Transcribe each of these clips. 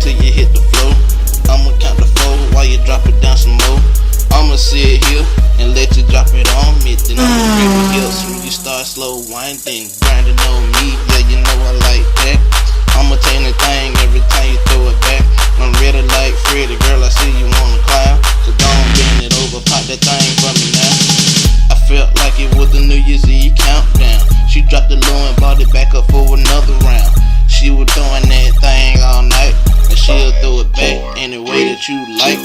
till you hit the floor. I'ma count to 4 while you drop it down some more. I'ma sit here and let you drop it on me. Then I'ma grab your hips when you start slow winding, grinding on me. Yeah, you know I like that. I'ma take the thing every time you throw it back. I'm ready like Freddy, girl, I see you wanna climb. So don't bend it over, pop that thing for me now. I felt like it was the New Year's Eve countdown. She dropped it low and brought it back up for another round. She was throwing that thing all night, and she'll throw it back any way that you like.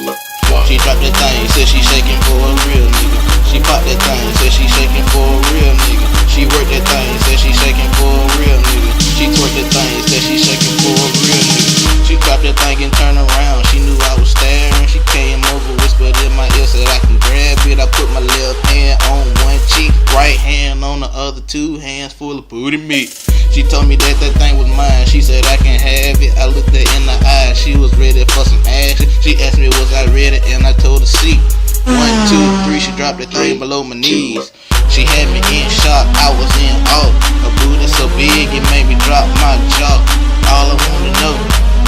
She dropped that thing, said she shaking for a real nigga. She popped that thing, said she shaking for a real nigga. She worked that thing, said she shaking for a real nigga. She twerked that thing, said she shaking for a real nigga. She dropped that thing and turned around. She knew I was staring. She came over, whispered in my ear, said I can grab it. I put my left hand on one cheek, right hand on the other, 2 hands full of booty meat. She told me that that thing was mine. She said I can have it. I looked her in the eye. She was ready for some action. She asked me was I ready, and I told her see. 1, 2, 3. She dropped that thing below my knees. She had me in shock. I was in awe. Her booty so big it made me drop my jaw. All I wanna know,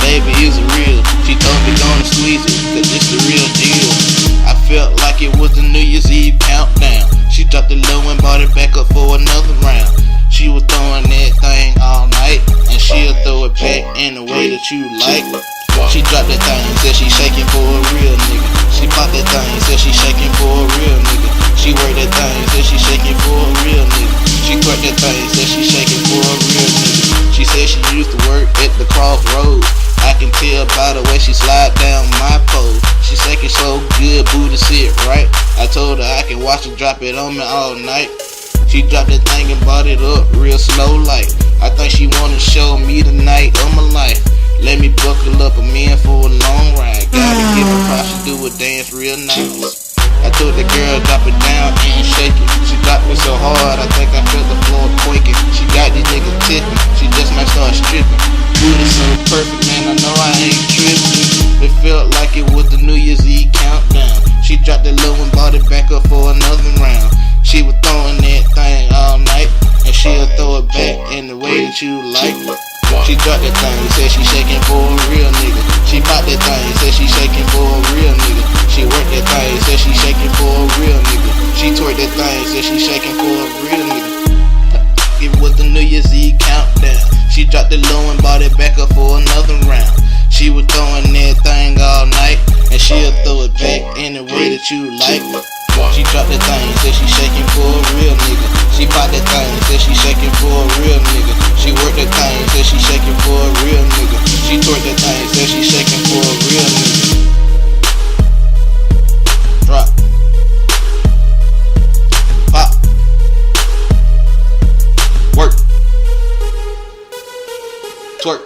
baby, is it real? She told me gonna squeeze it, 'cause it's the real deal. I felt like it was the New Year's Eve countdown. She dropped it low and brought it back up for another round. She was throwing that thing all night, and she'll throw it back in the way that you like. She dropped that thing, said she shaking for a real nigga. She popped that thing, said she shaking for a real nigga. She worked that thing, said she shaking for a real nigga. She twerked that thing, said she shaking for a real nigga. She said she used to work at the crossroads. I can tell by the way she slide down my pole. She shaking so good, booty sit right. I told her I can watch her drop it on me all night. She dropped that thing and brought it up real slow like. I think she wanna show me the night of my life. Let me buckle up, I'm in for a long ride. Gotta give her props, she do a dance real nice. I told the girl drop it down and shake it. She dropped it so hard, I think I felt the floor quaking. She got these niggas tipping, she just might start stripping. Booty so perfect, man, I know I ain't tripping. It felt like it was the New Year's Eve countdown. She dropped it low and brought it back up for another round. She was throwing that thing all night, and she'll throw it back in the way that you like. She dropped that thing, said she shaking for a real nigga. She popped that thing, said she shaking for a real nigga. She worked that thing, said she shaking for a real nigga. She twerked that thing, said she shaking for a real nigga. It was the New Year's Eve countdown. She dropped it low and brought it back up for another round. She was throwing that thing all night, and she'll throw it back in the way that you like. She dropped that thing, said she shaking for a real nigga. She popped that thing, said she shaking for a real nigga. She worked that thing, said she shaking for a real nigga. She twerked that thing, said she shaking for a real nigga. Drop. Pop. Work. Twerk.